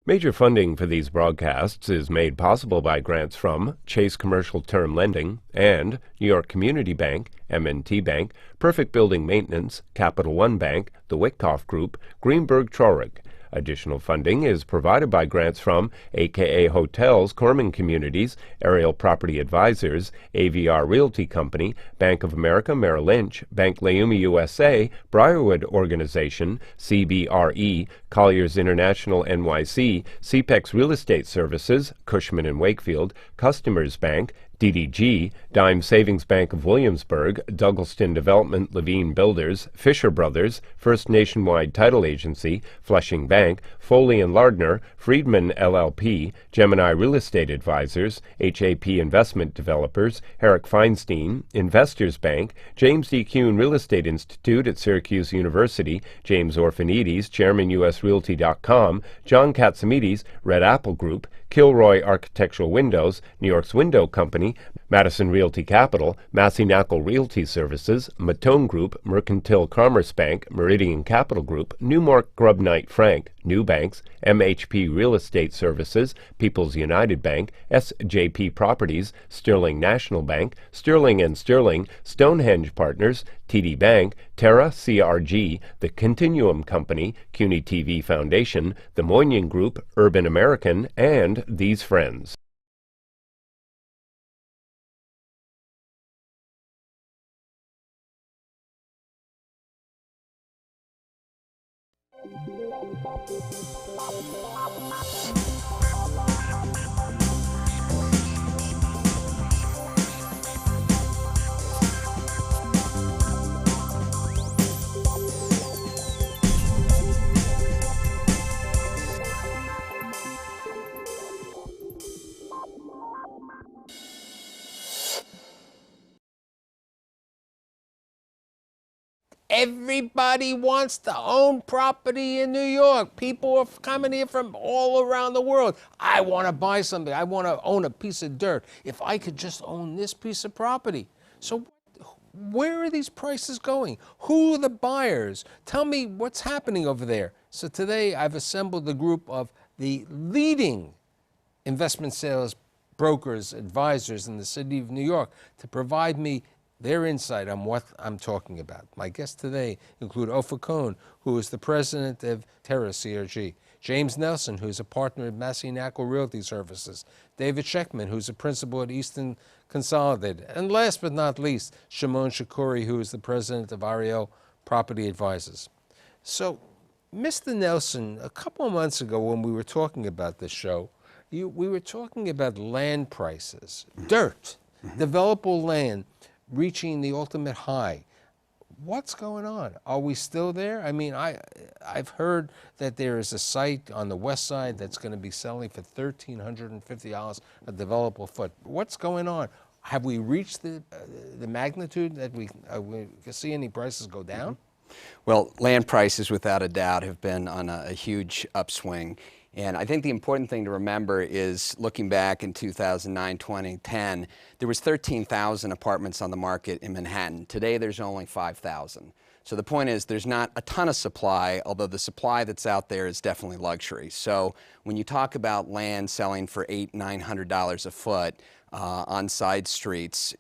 Major funding for these broadcasts is made possible by grants from Chase Commercial Term Lending and New York Community Bank, M&T Bank, Perfect Building Maintenance, Capital One Bank, the Wyckoff Group, Greenberg Traurig. Additional funding is provided by grants from AKA Hotels, Corman Communities, Ariel Property Advisors, AVR Realty Company, Bank of America Merrill Lynch, Bank Leumi USA, Briarwood Organization, CBRE, Colliers International NYC, CPEX Real Estate Services, Cushman & Wakefield, Customers Bank, DDG, Dime Savings Bank of Williamsburg, Douglaston Development, Levine Builders, Fisher Brothers, First Nationwide Title Agency, Flushing Bank, Foley & Lardner, Friedman LLP, Gemini Real Estate Advisors, HAP Investment Developers, Herrick Feinstein, Investors Bank, James D. Kuhn Real Estate Institute at Syracuse University, James Orphanides, Chairman USRealty.com, John Katsimides, Red Apple Group, Kilroy Architectural Windows, New York's Window Company, Madison Realty Capital, Massey Knakal Realty Services, Matone Group, Mercantile Commerce Bank, Meridian Capital Group, Newmark Grubb Knight Frank, New Banks, MHP Real Estate Services, People's United Bank, SJP Properties, Sterling National Bank, Sterling & Sterling, Stonehenge Partners, TD Bank, Terra, CRG, The Continuum Company, CUNY TV Foundation, The Moynihan Group, Urban American, and These Friends. Everybody wants to own property in New York. People are coming here from all around the world. I want to buy something. I want to own a piece of dirt. If I could just own this piece of property. So where are these prices going? Who are the buyers? Tell me what's happening over there. So today I've assembled a group of the leading investment sales brokers, advisors in the city of New York to provide me their insight on what I'm talking about. My guests today include Ofer Cohen, who is the president of Terra CRG, James Nelson, who's a partner at Massey Knakal Realty Services, David Schechtman, who's a principal at Eastern Consolidated, and last but not least, Shimon Shkury, who is the president of Ariel Property Advisors. So, Mr. Nelson, a couple of months ago when we were talking about this show, we were talking about land prices, dirt, developable land, reaching the ultimate high. What's going on? Are we still there? I mean, I've heard that there is a site on the west side that's going to be selling for $1,350 a developable foot. What's going on? Have we reached the magnitude that we can see any prices go down? Well, land prices, without a doubt, have been on a huge upswing. And I think the important thing to remember is looking back in 2009, 2010, there was 13,000 apartments on the market in Manhattan. Today there's only 5,000. So the point is there's not a ton of supply, although the supply that's out there is definitely luxury. So when you talk about land selling for $800, $900 a foot on side streets,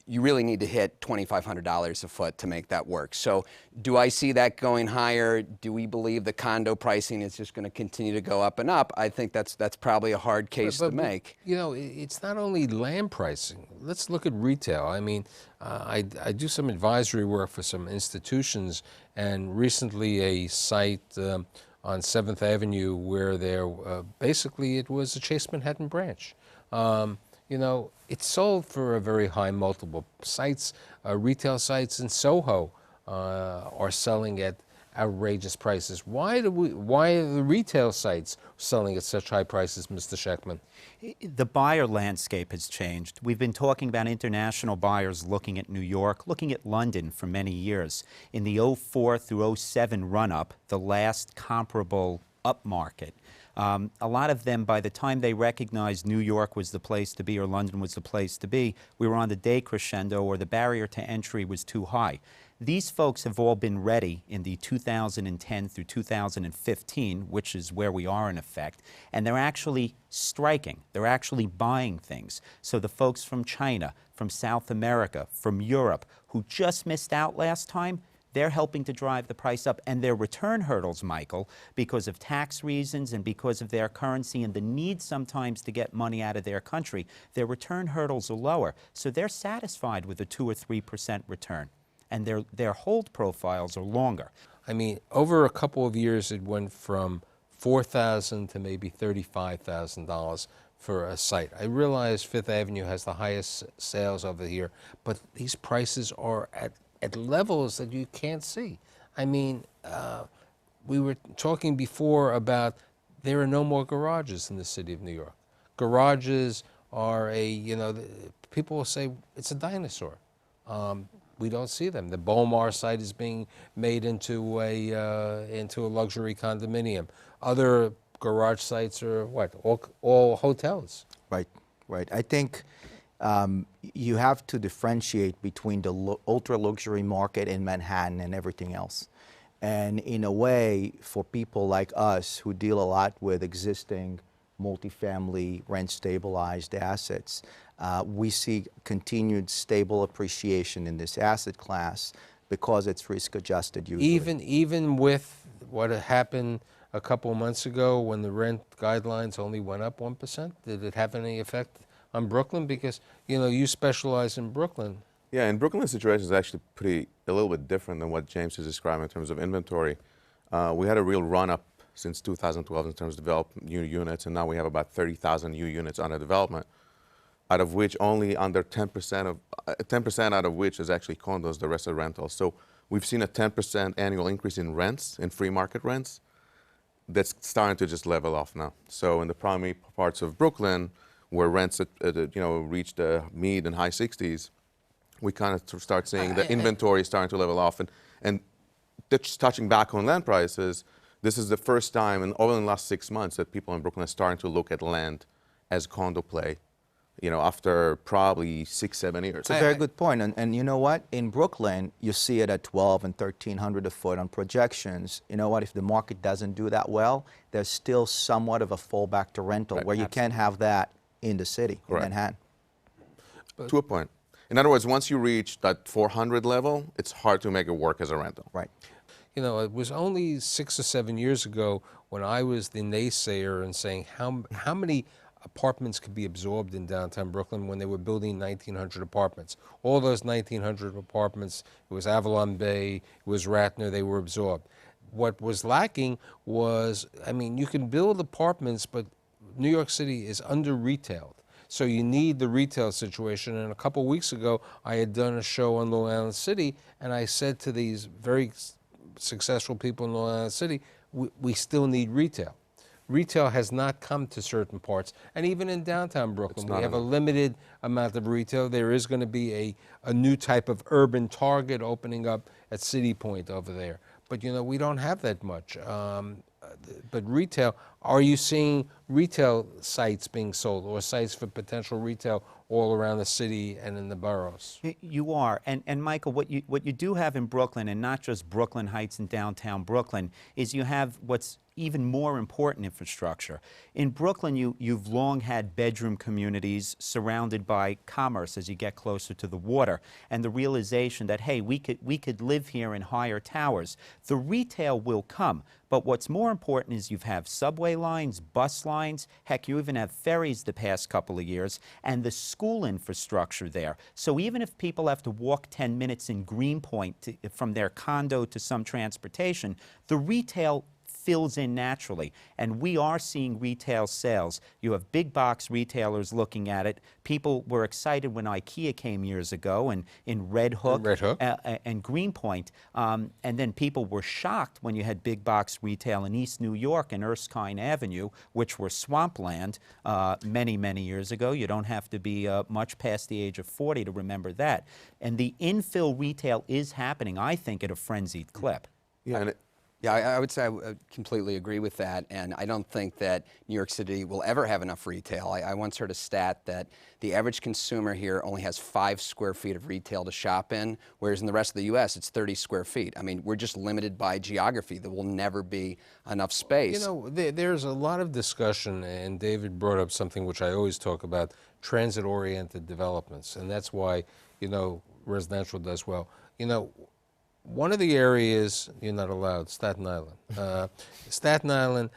you really need to hit $2,500 a foot to make that work. So do I see that going higher? Do we believe the condo pricing is just going to continue to go up and up? I think that's probably a hard case to make. You know, it's not only land pricing. Let's look at retail. I mean, I do some advisory work for some institutions, and recently a site on 7th Avenue where there basically it was a Chase Manhattan branch. You know, it's sold for a very high multiple. Sites, retail sites in Soho are selling at outrageous prices. Why are the retail sites selling at such high prices, Mr. Schechtman? The buyer landscape has changed. We've been talking about international buyers looking at New York, looking at London for many years. In the 04 through 07 run-up, the last comparable upmarket, a lot of them, by the time they recognized New York was the place to be or London was the place to be, we were on the decrescendo or the barrier to entry was too high. These folks have all been ready in the 2010 through 2015, which is where we are in effect, and they're actually striking. They're actually buying things. So the folks from China, from South America, from Europe, who just missed out last time, they're helping to drive the price up. And their return hurdles, Michael, because of tax reasons and because of their currency and the need sometimes to get money out of their country, their return hurdles are lower. So they're satisfied with a 2 or 3% return. And their hold profiles are longer. I mean, over a couple of years, it went from $4,000 to maybe $35,000 for a site. I realize Fifth Avenue has the highest sales over here, but these prices are at levels that you can't see. I mean, we were talking before about there are no more garages in the city of New York. Garages are people will say it's a dinosaur. We don't see them. The Bomar site is being made into a luxury condominium. Other garage sites are what? All hotels. Right, right. I think you have to differentiate between the ultra-luxury market in Manhattan and everything else. And in a way, for people like us who deal a lot with existing multifamily rent-stabilized assets, we see continued stable appreciation in this asset class because it's risk-adjusted usually. Even with what happened a couple of months ago when the rent guidelines only went up 1%, did it have any effect on Brooklyn? Because, you specialize in Brooklyn. Yeah, in Brooklyn, the situation is actually a little bit different than what James is describing in terms of inventory. We had a real run-up since 2012 in terms of developed new units, and now we have about 30,000 new units under development, out of which only under 10% out of which is actually condos, the rest are rentals. So we've seen a 10% annual increase in rents, in free market rents, that's starting to just level off now. So in the primary parts of Brooklyn, where rents reach the mid and high 60s, we kind of start seeing the inventory starting to level off. And just touching back on land prices, this is the first time over the last 6 months that people in Brooklyn are starting to look at land as condo play, after probably 6-7 years. It's a very good point. And you know what? In Brooklyn, you see it at $1,200 and $1,300 a foot on projections. You know what? If the market doesn't do that well, there's still somewhat of a fallback to rental, right, where you can't have that in the city, in Manhattan. To a point. In other words, once you reach that 400 level, it's hard to make it work as a rental. Right. It was only 6 or 7 years ago when I was the naysayer and saying how many apartments could be absorbed in downtown Brooklyn when they were building 1,900 apartments. All those 1,900 apartments, it was Avalon Bay, it was Ratner, they were absorbed. What was lacking was, you can build apartments, but New York City is under-retailed. So you need the retail situation. And a couple weeks ago, I had done a show on Long Island City, and I said to these very successful people in Long Island City, we still need retail. Retail has not come to certain parts. And even in downtown Brooklyn, we have a limited amount of retail. There is going to be a new type of urban Target opening up at City Point over there. But, we don't have that much. But retail, are you seeing retail sites being sold or sites for potential retail all around the city and in the boroughs? You are. And Michael, what you do have in Brooklyn, and not just Brooklyn Heights and downtown Brooklyn, is you have what's even more important infrastructure. In Brooklyn, you've long had bedroom communities surrounded by commerce as you get closer to the water, and the realization that, hey, we could live here in higher towers. The retail will come, but what's more important is you have subway lines, bus lines, heck, you even have ferries the past couple of years, and the school infrastructure there. So even if people have to walk 10 minutes in Greenpoint from their condo to some transportation, the retail fills in naturally, and we are seeing retail sales. You have big box retailers looking at it. People were excited when IKEA came years ago, and in Red Hook, and Greenpoint, and then people were shocked when you had big box retail in East New York and Erskine Avenue, which were swampland many, many years ago. You don't have to be much past the age of 40 to remember that. And the infill retail is happening, I think, at a frenzied clip. Yeah, and Yeah, I would say I would completely agree with that, and I don't think that New York City will ever have enough retail. I once heard a stat that the average consumer here only has 5 square feet of retail to shop in, whereas in the rest of the U.S. it's 30 square feet. I mean, we're just limited by geography. There will never be enough space. You know, there's a lot of discussion, and David brought up something which I always talk about, transit-oriented developments, and that's why, you know, residential does well. You know, one of the areas, you're not allowed, Staten Island. Staten Island,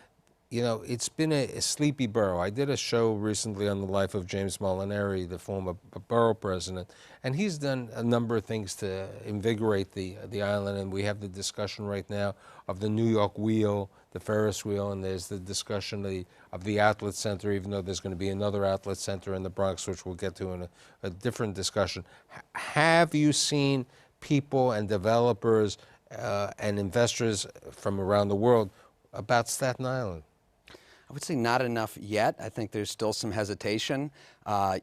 you know, it's been a sleepy borough. I did a show recently on the life of James Molinari, the former borough president, and he's done a number of things to invigorate the island, and we have the discussion right now of the New York wheel, the Ferris wheel, and there's the discussion of the outlet center, even though there's going to be another outlet center in the Bronx, which we'll get to in a different discussion. Have you seen people and developers and investors from around the world about Staten Island? I would say not enough yet. I think there's still some hesitation.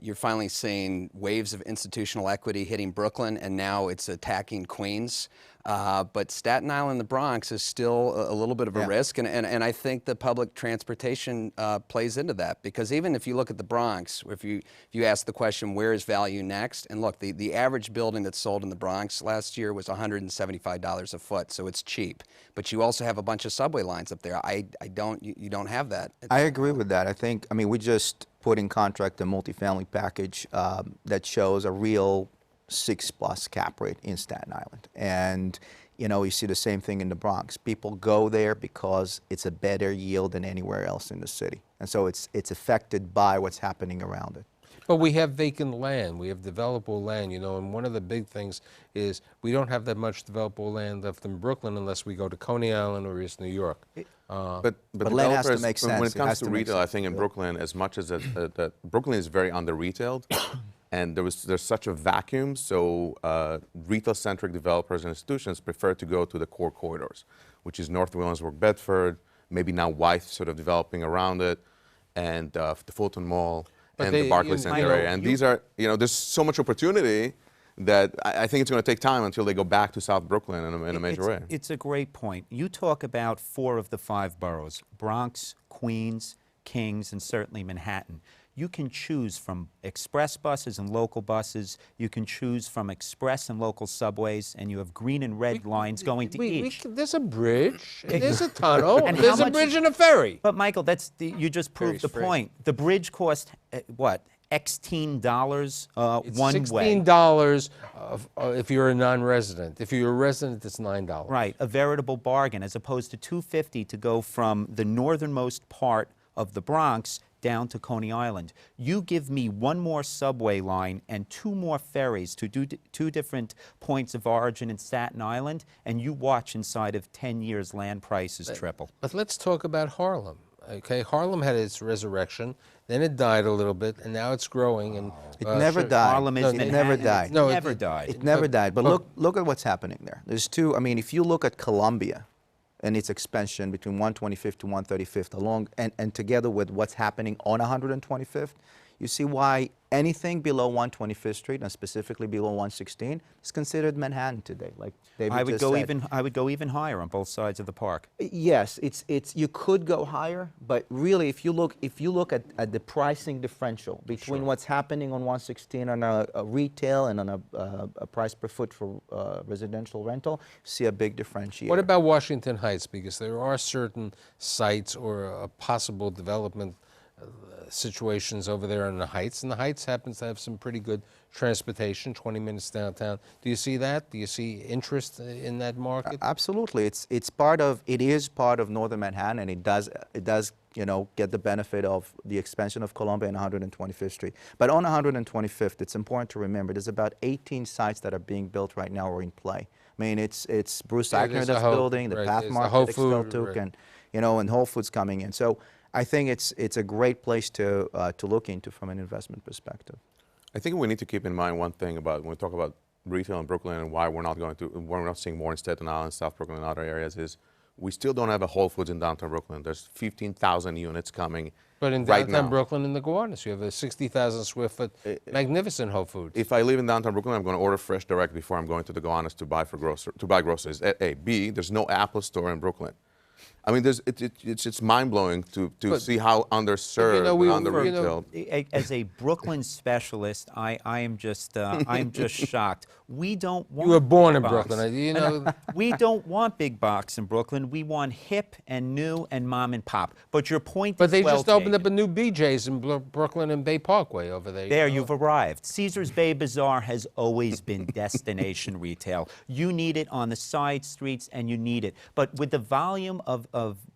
You're finally seeing waves of institutional equity hitting Brooklyn, and now it's attacking Queens. But Staten Island, the Bronx, is still a little bit of a risk, and I think the public transportation plays into that, because even if you look at the Bronx, if you ask the question, where is value next? And look, the average building that sold in the Bronx last year was $175 a foot, so it's cheap. But you also have a bunch of subway lines up there. You don't have that. I agree with that. I mean, we just put in contract a multifamily package that shows a real 6+ cap rate in Staten Island. And, you know, you see the same thing in the Bronx. People go there because it's a better yield than anywhere else in the city. And so it's affected by what's happening around it. But we have vacant land, we have developable land, you know, and one of the big things is we don't have that much developable land left in Brooklyn unless we go to Coney Island or East New York. But land has to developers, make sense. when it It comes has to to make retail, I sense. think in Brooklyn, as much as that Brooklyn is very under-retailed, and there's such a vacuum, so retail-centric developers and institutions prefer to go to the core corridors, which is North Williamsburg, Bedford, maybe now Wythe sort of developing around it, and the Fulton Mall, and the Barclays Center area. And these are, you know, there's so much opportunity that I think it's going to take time until they go back to South Brooklyn in a major way. It's a great point. You talk about 4 of the 5 boroughs, Bronx, Queens, Kings, and certainly Manhattan. You can choose from express buses and local buses. You can choose from express and local subways, and you have green and red lines going to each. There's a bridge, there's a tunnel, And there's how a much bridge and a ferry. But Michael, you just proved the point. The bridge cost what? $16 one way. $16 if you're a non-resident. If you're a resident, it's $9. Right, a veritable bargain, as opposed to $250 to go from the northernmost part of the Bronx down to Coney Island. You give me 1 more subway line and 2 more ferries to do 2 different points of origin in Staten Island, and you watch inside of 10 years land prices triple. But let's talk about Harlem. Okay, Harlem had its resurrection, then it died a little bit, and now it's growing. And It never died. Harlem is It never Manhattan. died. No, It never died. It never died. But look at what's happening there. There's 2. I mean, if you look at Columbia and its expansion between 125th to 135th along, and together with what's happening on 125th, you see why anything below 125th Street, and specifically below 116, is considered Manhattan today. Like David I would just go said. I would go even higher on both sides of the park. Yes, it's you could go higher, but really, if you look at the pricing differential between what's happening on 116 on a retail and on a price per foot for residential rental, see a big differentiator. what about Washington Heights? Because there are certain sites or possible development situations over there in the Heights, and the Heights happens to have some pretty good transportation, 20 minutes downtown. Do you see that? Do you see interest in that market? Absolutely, it is part of Northern Manhattan, and it does you know, get the benefit of the expansion of Columbia and 125th Street. But on 125th, it's important to remember there's about 18 sites that are being built right now or in play. I mean, it's Bruce Eichner that's building, the Path Market, Excel and you know, and Whole Foods coming in. So I think it's a great place to look into from an investment perspective. I think we need to keep in mind one thing about when we talk about retail in Brooklyn and why we're not seeing more in Staten Island, South Brooklyn, and other areas is We still don't have a Whole Foods in downtown Brooklyn. There's 15,000 units coming But in right downtown now. Brooklyn in the Gowanus, you have a 60,000 square foot magnificent Whole Foods. If I live in downtown Brooklyn, I'm going to order fresh direct before I'm going to the Gowanus to buy groceries. A. B, there's no Apple store in Brooklyn. I mean, it's mind-blowing to see how underserved and under-retailed. As a Brooklyn specialist, I am just I'm just shocked. We don't want. You were born big in box. Brooklyn, you know. We don't want big box in Brooklyn. We want hip and new and mom and pop. But your point But is they well just opened up taken. a new BJ's in Brooklyn and Bay Parkway over there. There, you've arrived. Caesar's Bay Bazaar has always been destination retail. You need it on the side streets, and you need it. But with the volume of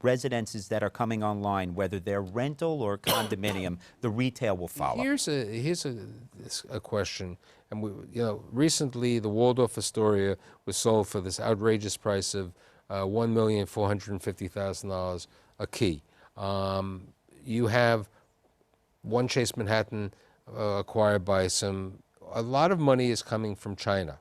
residences that are coming online, whether they're rental or condominium, the retail will follow. Here's a question, and recently the Waldorf Astoria was sold for this outrageous price of $1,450,000 a key. You have One Chase Manhattan acquired by a lot of money is coming from China.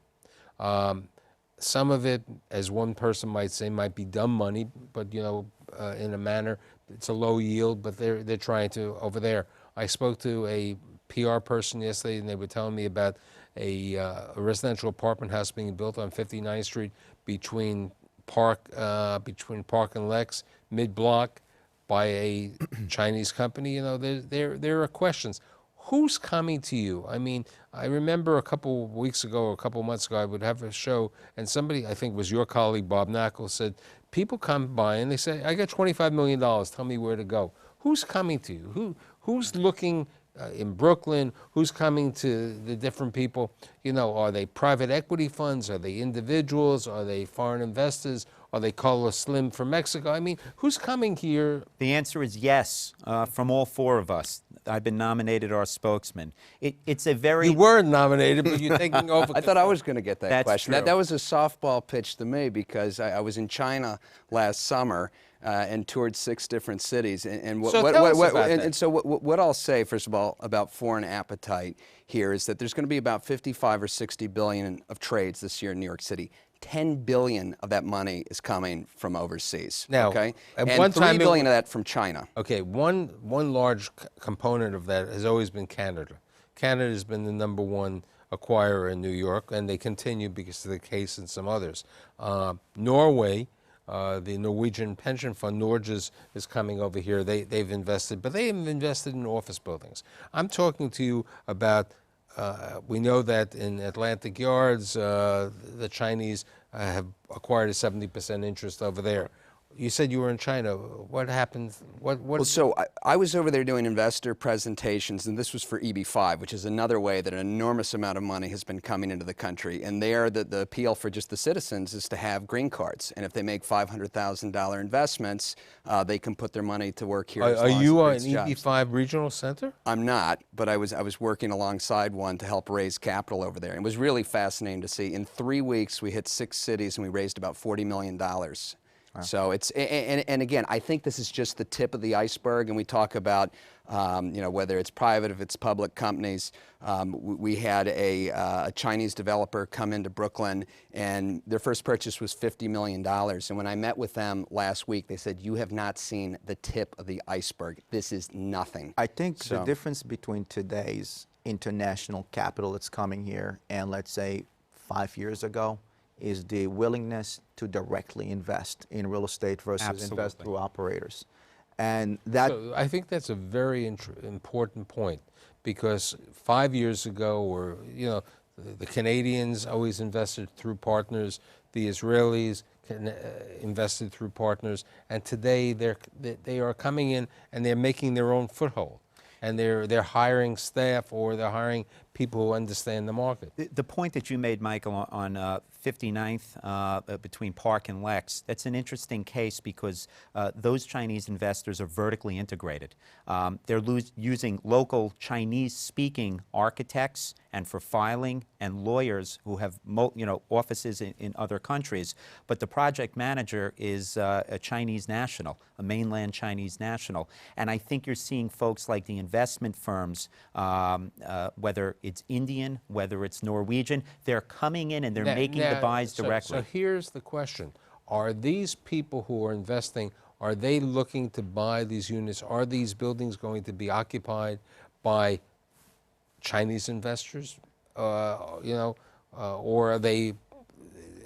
Some of it, as one person might say, might be dumb money, but in a manner, it's a low yield, but they're trying to over there. I spoke to a PR person yesterday, and they were telling me about a residential apartment house being built on 59th Street between Park and Lex, mid-block, by a Chinese company. There are questions. Who's coming to you? I mean, I remember a couple weeks ago or a couple months ago, I would have a show, and somebody, I think it was your colleague, Bob Knakal, said, people come by and they say, I got $25 million, tell me where to go. Who's coming to you? Who's looking in Brooklyn? Who's coming to the different people? Are they private equity funds? Are they individuals? Are they foreign investors? Are they Carlos Slim from Mexico? I mean, who's coming here? The answer is yes, from all four of us. I've been nominated our spokesman. It's a very... You were nominated, but you're taking over. I thought I was going to get that That's question. true. That was a softball pitch to me because I was in China last summer and toured 6 different cities. So what I'll say, first of all, about foreign appetite here is that there's going to be about 55 or 60 billion of trades this year in New York City. 10 billion of that money is coming from overseas. Now, okay? at And one 3 time billion of that from China. Okay, one large component of that has always been Canada. Canada has been the #1 acquirer in New York, and they continue because of the case and some others. Norway, the Norwegian pension fund, Norges, is coming over here. They've invested, but they haven't invested in office buildings. I'm talking to you about, we know that in Atlantic Yards, the Chinese have acquired a 70% interest over there. You said you were in China. What happened? Well, so I was over there doing investor presentations, and this was for EB5, which is another way that an enormous amount of money has been coming into the country. And there, the appeal for just the citizens is to have green cards. And if they make $500,000 investments, they can put their money to work here. Are you an EB5 regional center? I'm not, but I was working alongside one to help raise capital over there. It was really fascinating to see. In 3 weeks, we hit 6 cities, and we raised about $40 million. Wow. So it's, and again, I think this is just the tip of the iceberg, and we talk about, whether it's private, if it's public companies. We had a Chinese developer come into Brooklyn, and their first purchase was $50 million. And when I met with them last week, they said, you have not seen the tip of the iceberg. This is nothing. I think the difference between today's international capital that's coming here and, let's say, 5 years ago, is the willingness to directly invest in real estate versus invest through operators. And that... So I think that's a very important point, because 5 years ago, the Canadians always invested through partners, the Israelis invested through partners, and today they are coming in and they're making their own foothold. And they're hiring staff, or they're hiring people who understand the market. The point that you made, Michael, on 59th between Park and Lex, that's an interesting case because those Chinese investors are vertically integrated. They're using local Chinese-speaking architects and for filing, and lawyers who have offices in other countries. But the project manager is a Chinese national, a mainland Chinese national. And I think you're seeing folks like the investment firms, whether it's Indian, whether it's Norwegian, they're coming in and they're making the buys directly. So here's the question. Are these people who are investing, are they looking to buy these units? Are these buildings going to be occupied by Chinese investors? Or are they,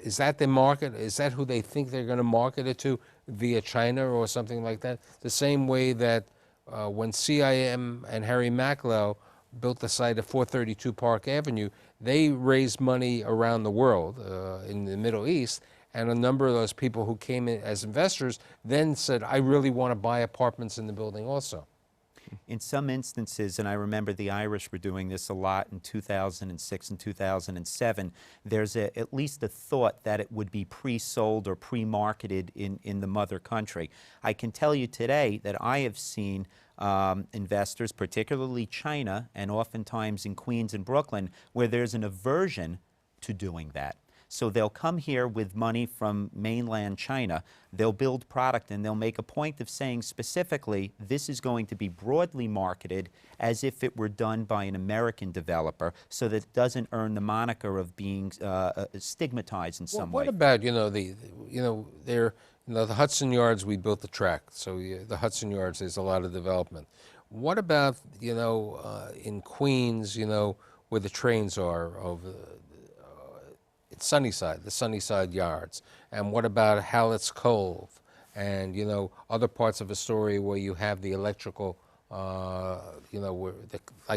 is that the market? Is that who they think they're going to market it to via China or something like that? The same way that when CIM and Harry Macklow built the site at 432 Park Avenue, they raised money around the world in the Middle East, and a number of those people who came in as investors then said, I really want to buy apartments in the building also. In some instances, and I remember the Irish were doing this a lot in 2006 and 2007, there's at least a thought that it would be pre-sold or pre-marketed in the mother country. I can tell you today that I have seen investors, particularly China, and oftentimes in Queens and Brooklyn, where there's an aversion to doing that. So they'll come here with money from mainland China, they'll build product, and they'll make a point of saying specifically, this is going to be broadly marketed as if it were done by an American developer, so that it doesn't earn the moniker of being stigmatized in some way. What about, the Hudson Yards, we built the track, so the Hudson Yards, there's a lot of development. What about, in Queens, where the trains are over Sunnyside, the Sunnyside Yards, and what about Hallett's Cove, and other parts of Astoria where you have the electrical, like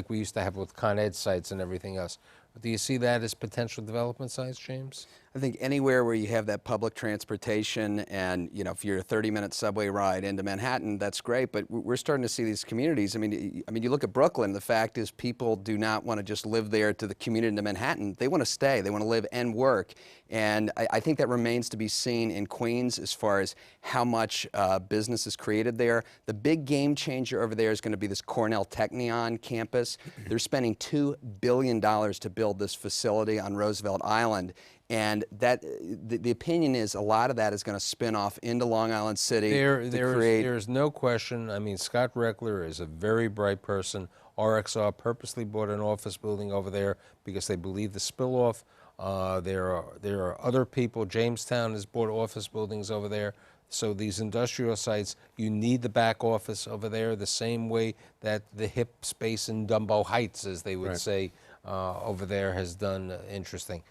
we used to have with Con Ed sites and everything else. Do you see that as potential development sites, James? I think anywhere where you have that public transportation and, if you're a 30-minute subway ride into Manhattan, that's great, but we're starting to see these communities. I mean, you look at Brooklyn, the fact is people do not want to just live there to the commute into Manhattan. They want to stay. They want to live and work. And I think that remains to be seen in Queens as far as how much business is created there. The big game changer over there is going to be this Cornell Technion campus. They're spending $2 billion to build this facility on Roosevelt Island. And that the opinion is a lot of that is going to spin off into Long Island City. There's no question. I mean, Scott Reckler is a very bright person. RXR purposely bought an office building over there because they believe the spill-off. There are other people. Jamestown has bought office buildings over there. So these industrial sites, you need the back office over there the same way that the hip space in Dumbo Heights, as they would say, over there has done interesting.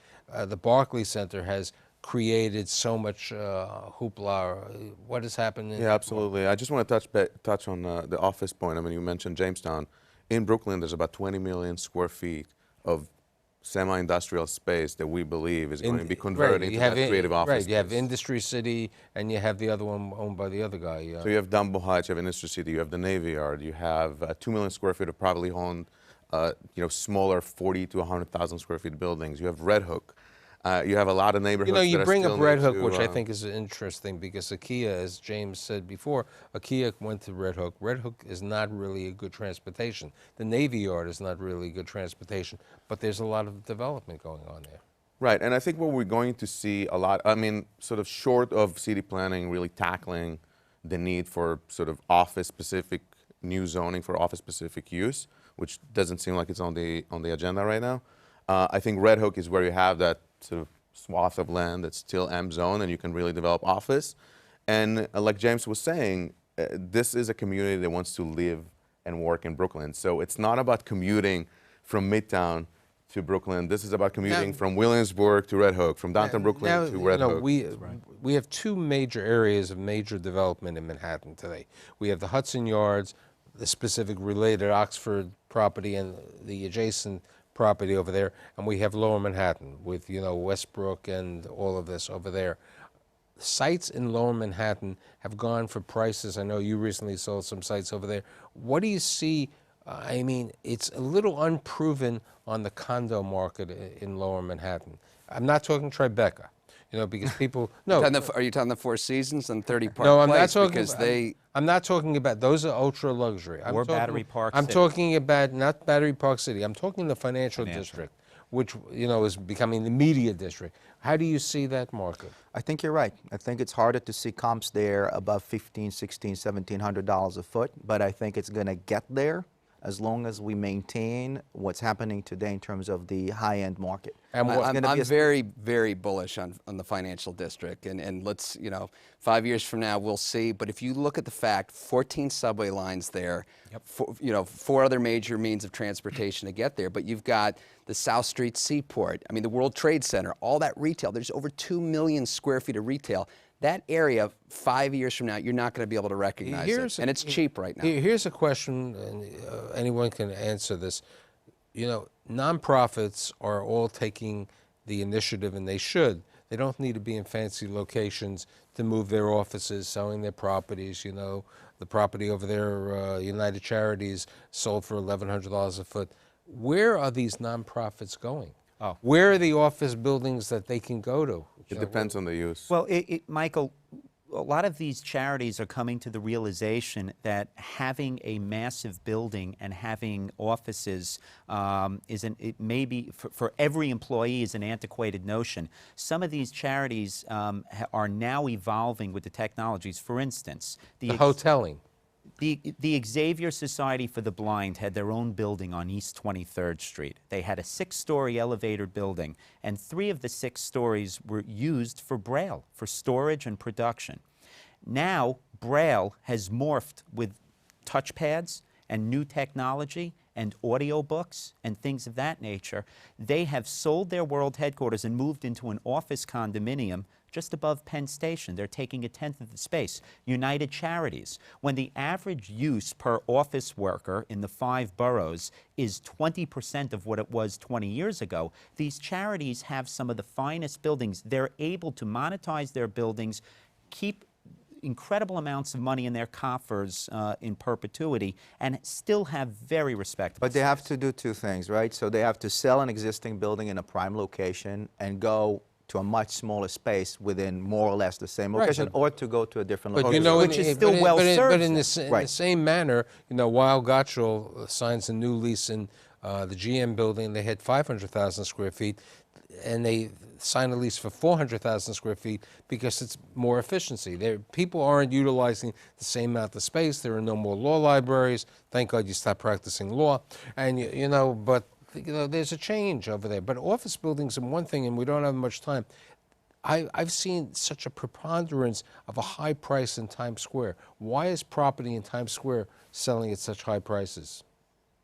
The Barclays Center has created so much hoopla. What has happened? Yeah, absolutely. I just want to touch on the office point. I mean, you mentioned Jamestown. In Brooklyn, there's about 20 million square feet of semi-industrial space that we believe is going to be converted into that creative office space. You have Industry City, and you have the other one owned by the other guy. So you have Dumbo Heights, you have Industry City, you have the Navy Yard, you have 2 million square feet of privately owned, smaller 40 to 100,000 square feet buildings. You have Red Hook. You have a lot of neighborhoods. You bring up Red Hook, which I think is interesting because IKEA, as James said before, IKEA went to Red Hook. Red Hook is not really a good transportation. The Navy Yard is not really good transportation, but there's a lot of development going on there. Right, and I think what we're going to see a lot, I mean, sort of short of city planning really tackling the need for sort of office-specific new zoning for office-specific use, which doesn't seem like it's on the agenda right now. I think Red Hook is where you have that sort of swath of land that's still M zone, and you can really develop office. And like James was saying, this is a community that wants to live and work in Brooklyn. So it's not about commuting from Midtown to Brooklyn. This is about commuting from Williamsburg to Red Hook, from downtown Brooklyn to Red Hook. We have two major areas of major development in Manhattan today. We have the Hudson Yards, the specific related Oxford property and the adjacent property over there, and we have Lower Manhattan with, Westbrook and all of this over there. Sites in Lower Manhattan have gone for prices. I know you recently sold some sites over there. What do you see? I mean, it's a little unproven on the condo market in Lower Manhattan. I'm not talking Tribeca, because people no. Are you talking the Four Seasons and 30 Park No, I'm Place? not talking. Because I'm not talking about those are ultra luxury. Battery Park I'm City. talking about not Battery Park City. I'm talking the financial district, which is becoming the media district. How do you see that market? I think you're right. I think it's harder to see comps there above $1,500, $1,600, $1,700 a foot, but I think it's going to get there. as long as we maintain what's happening today in terms of the high-end market. And what- I'm very, very bullish on the financial district, and let's, 5 years from now we'll see. But if you look at the fact, 14 subway lines there, 4 other major means of transportation to get there. But you've got the South Street Seaport, I mean the World Trade Center, all that retail. There's over 2 million square feet of retail. That area, 5 years from now, you're not going to be able to recognize it, and it's cheap right now. Here's a question, and anyone can answer this. Nonprofits are all taking the initiative, and they should. They don't need to be in fancy locations to move their offices, selling their properties. The property over there, United Charities, sold for $1,100 a foot. Where are these nonprofits going? Oh. Where are the office buildings that they can go to? It depends on the use. Well, Michael, a lot of these charities are coming to the realization that having a massive building and having offices it may be, for every employee, is an antiquated notion. Some of these charities are now evolving with the technologies. For instance, The hoteling. The Xavier Society for the Blind had their own building on East 23rd Street. They had a 6-story elevator building, and 3 of the 6 stories were used for Braille, for storage and production. Now, Braille has morphed with touchpads and new technology and audiobooks and things of that nature. They have sold their world headquarters and moved into an office condominium just above Penn Station. They're taking 1/10 of the space. United Charities, when the average use per office worker in the 5 boroughs is 20% of what it was 20 years ago, these charities have some of the finest buildings. They're able to monetize their buildings, keep incredible amounts of money in their coffers in perpetuity, and still have very respectable. But they have to do 2 things, right? So they have to sell an existing building in a prime location and go to a much smaller space within more or less the same location, or to go to a different location. Which is still well served. But in the same manner, Weil Gotshal signs a new lease in the GM building. They had 500,000 square feet, and they sign a lease for 400,000 square feet because it's more efficiency. People aren't utilizing the same amount of space. There are no more law libraries. Thank God you stopped practicing law. And but there's a change over there. But office buildings are one thing, and we don't have much time. I've seen such a preponderance of a high price in Times Square. Why is property in Times Square selling at such high prices?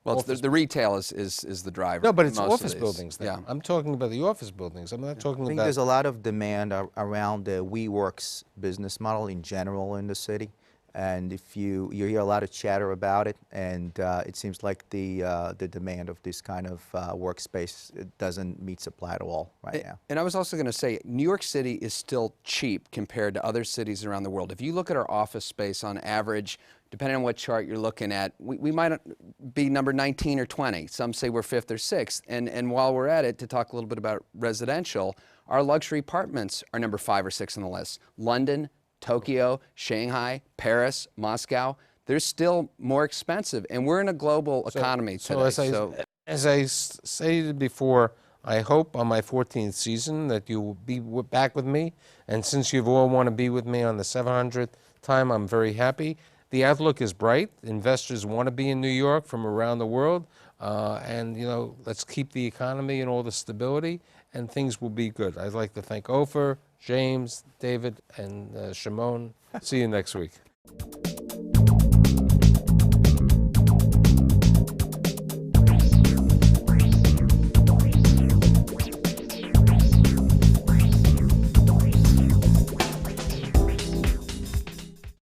Well, the retail is the driver. No, but it's most of office these. buildings then. Yeah. I'm talking about the office buildings. I'm not talking I think about... there's a lot of demand around the WeWorks business model in general in the city. And if you hear a lot of chatter about it, and it seems like the demand of this kind of workspace, it doesn't meet supply at all right now. And I was also going to say, New York City is still cheap compared to other cities around the world. If you look at our office space on average, depending on what chart you're looking at, we might be number 19 or 20. Some say we're 5th or 6th. And while we're at it, to talk a little bit about residential, our luxury apartments are number 5 or 6 on the list. London, Tokyo, Shanghai, Paris, Moscow, they're still more expensive. And we're in a global economy today. As I stated before, I hope on my 14th season that you will be back with me. And since you've all want to be with me on the 700th time, I'm very happy. The outlook is bright. Investors want to be in New York from around the world. And, let's keep the economy and all the stability, and things will be good. I'd like to thank Ofer, James, David, and Shimon. See you next week.